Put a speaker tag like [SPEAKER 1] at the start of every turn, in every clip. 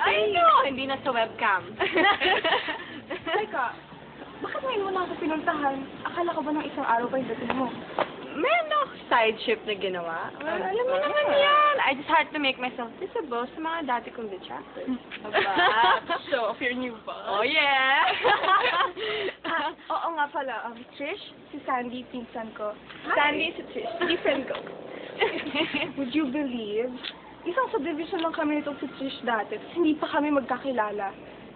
[SPEAKER 1] Ay, no, hindi na sa webcam.
[SPEAKER 2] Teka, bakit ngayon mo na ako pinuntahan? Akala ko ba ng isang araw pa yung dating mo?
[SPEAKER 1] Meron ako side shift na ginawa. Well, alam mo naman yan. I just had to make myself visible sa mga dati kong detractors.
[SPEAKER 2] Show off your new boss.
[SPEAKER 1] Oh, yeah!
[SPEAKER 2] Oo nga pala, Trish, si Sandy, pinsan ko. Sandy si Trish, different ko. Would you believe? Isang subdivision lang kami nitong si Trish dati, hindi pa kami magkakilala.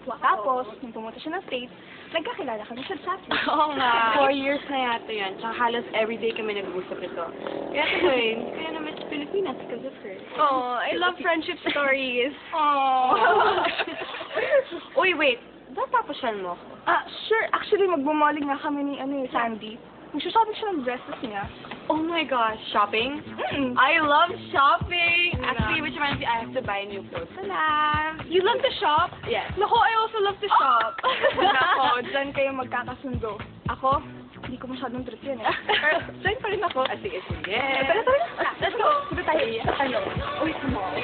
[SPEAKER 2] Tapos, nung pumunta siya ng States, nagkakilala kami sa chat.
[SPEAKER 1] Oo nga. 4 years na yata yan. Tsaka halos everyday kami nag-usap ito. Kaya tuloy, kaya naman sa Pilipinas because of her.
[SPEAKER 2] Oh, I love friendship stories.
[SPEAKER 1] Oh. Uy, wait. Tatapos mo?
[SPEAKER 2] Sure. Actually, magbumoling nga kami ni Sandy. Magsushopping siya ng dresses niya.
[SPEAKER 1] Oh my gosh, shopping?
[SPEAKER 2] Mm.
[SPEAKER 1] I love shopping!
[SPEAKER 2] Yeah.
[SPEAKER 1] Actually, which reminds me, I have to buy new clothes na lang.
[SPEAKER 2] You love to shop?
[SPEAKER 1] Yes.
[SPEAKER 2] Naku, I also love to shop. Nako, dyan kayo magkakasundo. Ako, hindi ko masyadong trip yan eh. Pero, dyan pa rin ako.
[SPEAKER 1] Sige, sige.
[SPEAKER 2] Tara, let's go. Sige tayo. Ano? Uy, small.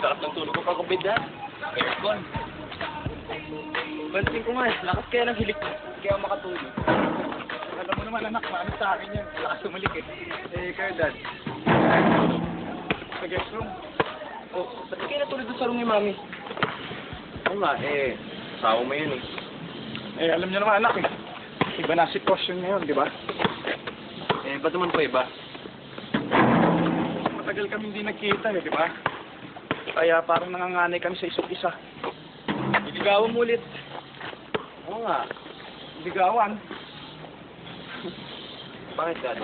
[SPEAKER 3] Sarap ng tulog ko kagubid ha. Aircon. Pansin ko nga, lakas kaya ng hilik ko. Kaya makatulog. Alam mo naman anak, maano sa akin yan. Lakas sumalik eh. Kayo dad. Sa guest room. Oh, ba't kayo natulog doon sa room ni mami? Oo nga, asawa mo yun eh. Alam niyo naman anak eh. Iba na sitwasyon ngayon, di ba? Ba't naman po iba? Matagal kami hindi nagkita eh, di ba? Kaya parang nanganganay kami sa isa't isa. Iligawan mo ulit. Oo nga. Iligawan. Bakit dad?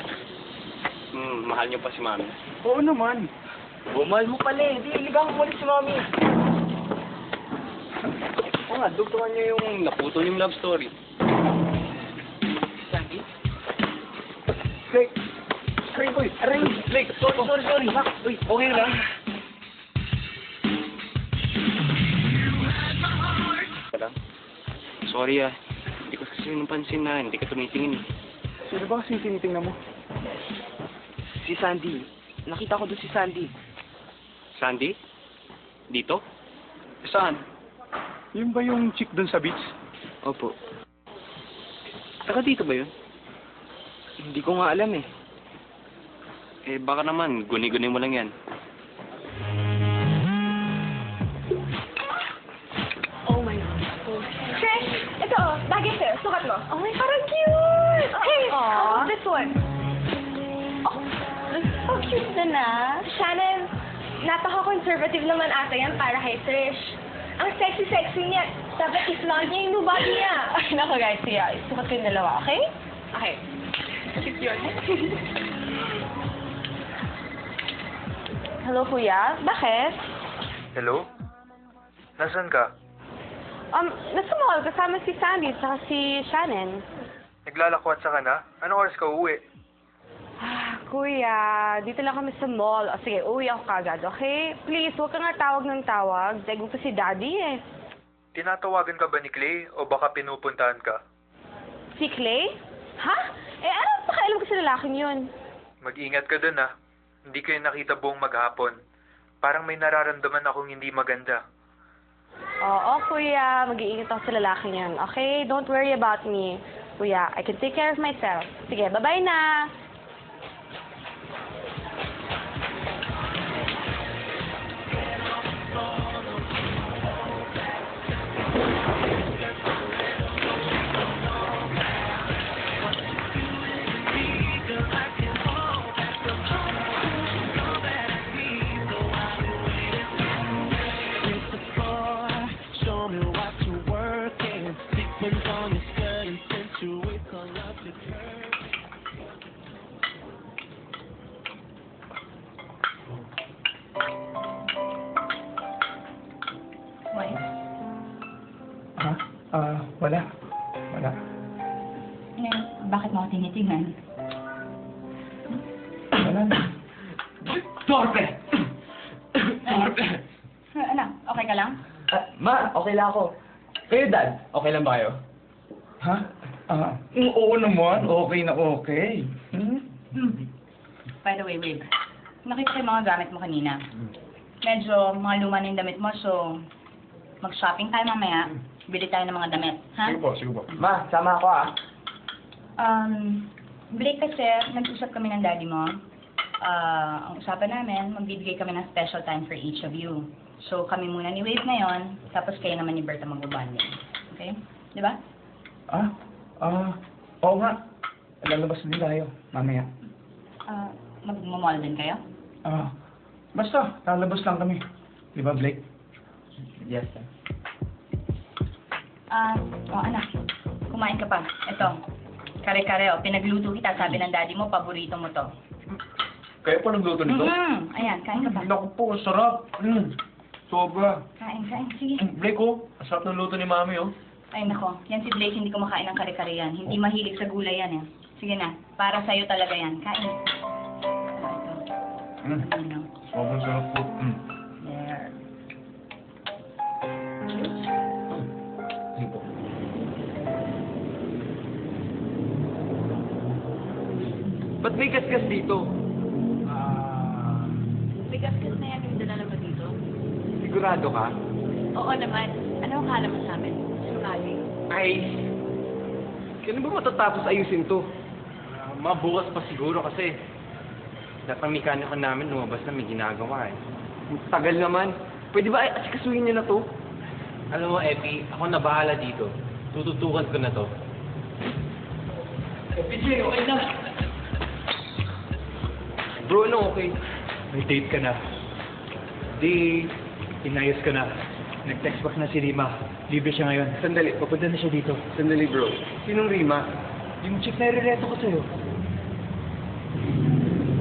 [SPEAKER 3] Mahal niyo pa si mami? Oo naman. Mahal mo pala eh. Di, iligawan mo ulit si mami. Oo nga, dugtungan niyo yung naputol yung love story. Sandy? Blake! Aray! Blake! Sorry! Uy, okay lang. Sorry hindi ko kasi napansin na hindi ka tumitingin. Sino ba kasi tinitingnan mo? Si Sandy. Nakita ko doon si Sandy. Sandy? Dito? Saan? Yun ba yung chick doon sa beach? Opo. Saka dito ba yun? Hindi ko nga alam eh. Baka naman, guni-guni mo lang yan.
[SPEAKER 2] Oh my God. Trish, ito bagay sa'yo. Sukat mo. Oh my, parang cute! Hey, this one. Oh, so cute na na. Shannon, napaka-conservative naman ata yan para kay Trish. Ang sexy-sexy niya. Dapat i-flaunt niya yung new body niya.
[SPEAKER 1] Ay, naku guys, siya. Sukat ko yung dalawa, okay? Okay.
[SPEAKER 2] Cute yun.
[SPEAKER 1] Hello, kuya. Bakit?
[SPEAKER 4] Hello? Nasaan ka?
[SPEAKER 1] Nasa mall, kasama si Sandy at si Shannon.
[SPEAKER 4] Naglalakwat sa ka na? Anong oras ka uuwi?
[SPEAKER 1] Kuya, dito lang kami sa mall. O sige, uwi ako kagad, okay? Please, huwag ka nga tawag ng tawag. Dahil gusto si Daddy eh.
[SPEAKER 4] Tinatawagan ka ba ni Clay o baka pinupuntahan ka?
[SPEAKER 1] Si Clay? Ha? Ano pakialam ko sa lalaking yun?
[SPEAKER 4] Mag-ingat ka dun Hindi ko yung nakita buong maghapon. Parang may nararamdaman akong hindi maganda.
[SPEAKER 1] Oo, kuya. Mag-iingat ako sa lalaking yun. Okay? Don't worry about me. Kuya, I can take care of myself. Sige, bye-bye na.
[SPEAKER 4] Wala.
[SPEAKER 5] Bakit mo ako tinitingnan?
[SPEAKER 4] Wala na.
[SPEAKER 3] Torpe!
[SPEAKER 2] okay ka lang?
[SPEAKER 3] Ma, okay lang ako. Kayo, Dad, okay lang ba kayo?
[SPEAKER 5] Ha? Oo naman. Okay na okay.
[SPEAKER 2] By the way, babe. Nakita ko yung mga gamit mo kanina. Medyo mga luma na yung damit mo, so mag-shopping tayo mamaya. Bili tayo ng mga damit, ha?
[SPEAKER 5] Sige po.
[SPEAKER 3] Ma, sama ako
[SPEAKER 2] Blake kasi, nag-usap kami ng daddy mo. Ang usapan namin, magbibigay kami ng special time for each of you. So, kami muna ni Wave ngayon, tapos kayo naman ni Berta mag-bonding. Okay? Di ba?
[SPEAKER 5] Oo nga. Lalabas din tayo, mamaya.
[SPEAKER 2] Mag-mall din kayo?
[SPEAKER 5] Basta, lalabas lang kami. Di ba, Blake?
[SPEAKER 3] Yes, sir.
[SPEAKER 2] Anak, kumain ka pa. Ito, kare-kare, pinagluto kita, sabi ng daddy mo, paborito mo to.
[SPEAKER 5] Kaya po nagluto nito?
[SPEAKER 2] Ayan, kain ka pa.
[SPEAKER 5] Naku po, sarap. Sobra.
[SPEAKER 2] Kain, sige.
[SPEAKER 5] Blake, sarap ng luto ni Mami,
[SPEAKER 2] Ay, nako, yan si Blake, hindi kumakain ng kare-kare yan. Hindi mahilig sa gulay yan, eh. Sige na, para sa'yo talaga yan. Kain. Ito.
[SPEAKER 5] Sobrang sarap po.
[SPEAKER 2] There.
[SPEAKER 5] Sige po.
[SPEAKER 3] Ba't may gasgas dito?
[SPEAKER 1] May gasgas na yan yung dala naman dito.
[SPEAKER 3] Sigurado ka?
[SPEAKER 1] Oo naman. Ano ang kala mo sa amin? Sinungaling.
[SPEAKER 3] Ay, kailan ba matatapos ayusin to?
[SPEAKER 6] Mabukas pa siguro kasi lahat ng mekaniko namin lumabas na may ginagawa eh.
[SPEAKER 3] Ang tagal naman. Pwede ba asikasuhin niyo na to?
[SPEAKER 6] Alam mo, Epi, ako na bahala dito. Tututukan ko na to.
[SPEAKER 3] PJ, okay na. Bro, ano okay?
[SPEAKER 5] May date ka na. Di, inayos ka na. Nag-text back na si Rima. Libre siya ngayon.
[SPEAKER 3] Sandali.
[SPEAKER 5] Papunta na siya dito.
[SPEAKER 3] Sandali, bro. Sinong Rima?
[SPEAKER 5] Yung chick na irereto ko sa'yo.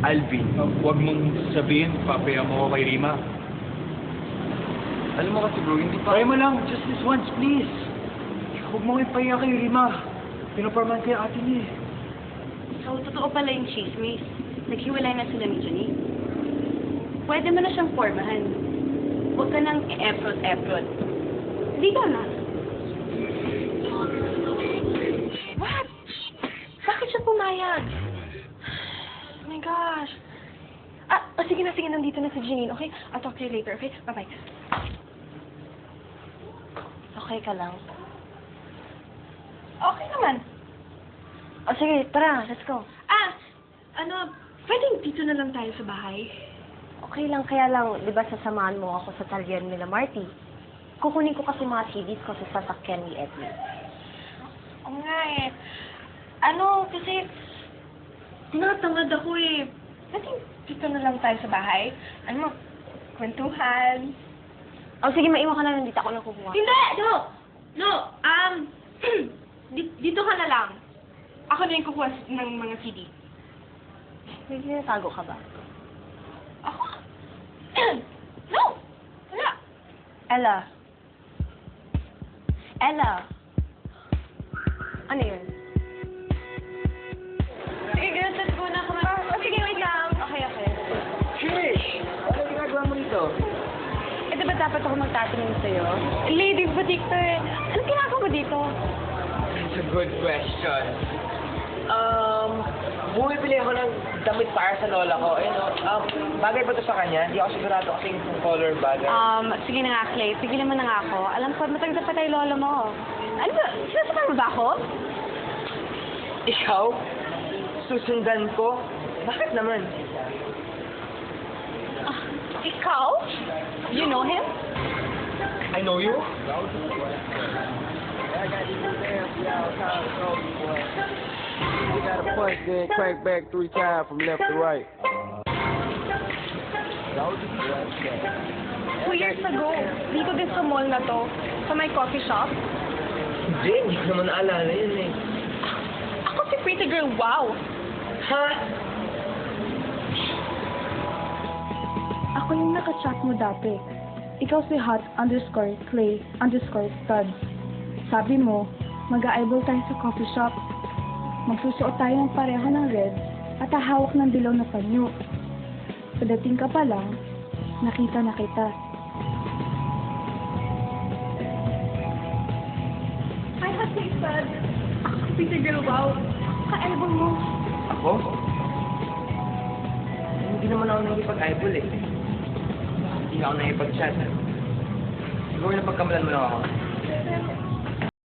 [SPEAKER 3] Alvin.
[SPEAKER 5] Huwag mong sabihin, papaya mo ko kay Rima.
[SPEAKER 3] Alam mo kasi, bro, hindi pa...
[SPEAKER 5] Try mo lang, just this once, please. Huwag mo ipaya kay Rima. Pinaparman kaya ate niya eh.
[SPEAKER 1] So, totoo pala yung chismis. Naghiwalay na sila ni Jenny. Pwede mo na siyang formahan. Huwag ka nang e-effort. Hindi ka na. What? Bakit siya pumayag? Oh my gosh. Sige na, nandito na si Janine, okay? I'll talk to you later, okay? Bye-bye. Okay ka lang? Okay naman. Sige, tara, let's go. Pwedeng dito na lang tayo sa bahay? Okay lang, kaya lang, di ba sasamahan mo ako sa talyan nila Marty? Kukunin ko kasi mga CDs ko sa sasakyan ni Edwin. Oo nga eh. Kasi tinatamad ako eh. Pwedeng dito na lang tayo sa bahay? Kwentuhan. Sige, maiwan ka na lang dito. Ako na kukuha. Hindi! No! Dito ka na lang. Ako na yung kukuha ng mga CD. May sinatago ka ba? Ako? No! Wala. Ella. Ano yun? Sige, girls, let's go na. Sige, wait lang. Okay.
[SPEAKER 3] Trish! Ano ginagawa mo dito?
[SPEAKER 1] Di ba dapat ako magtatanong sa'yo? Ladies boutique to eh. Anong ginagawa mo dito?
[SPEAKER 3] That's a good question. Bumibili ako ng damit para sa lola ko. Bagay ba ito sa kanya? Hindi ako sigurado kasi yung color bagay.
[SPEAKER 1] Sige na nga, Clay. Pigilan mo na nga ako. Alam ko, matagal pa tayo lola mo. Ano ba? Sinasabay mo ba ako?
[SPEAKER 3] Ikaw? Susundan ko? Bakit naman?
[SPEAKER 1] Ikaw? You know him?
[SPEAKER 3] I know you?
[SPEAKER 7] You got a punch, then crank back 3 times from left to right.
[SPEAKER 1] 2 years ago, dito din sa mall na to, sa may coffee shop.
[SPEAKER 3] Hindi ko naman naalala yun eh.
[SPEAKER 1] Ako si Pretty Girl, wow!
[SPEAKER 3] Ha?
[SPEAKER 8] Ako yung nakachat mo dati. Ikaw si hot_clay_stud. Sabi mo, mag-a-eyeball tayo sa coffee shop. Magsusuot tayo ng pareho ng red at hahawak ng dilaw na panyo. Pagdating ka pa lang, nakita na kita.
[SPEAKER 2] Hey, Sad. Peter Gilbao. Ka-album mo.
[SPEAKER 6] Ako? Hindi naman ako nakipag-eyeball eh. Hindi ako nakipag-chat. Siguro napagkamalan mo lang ako.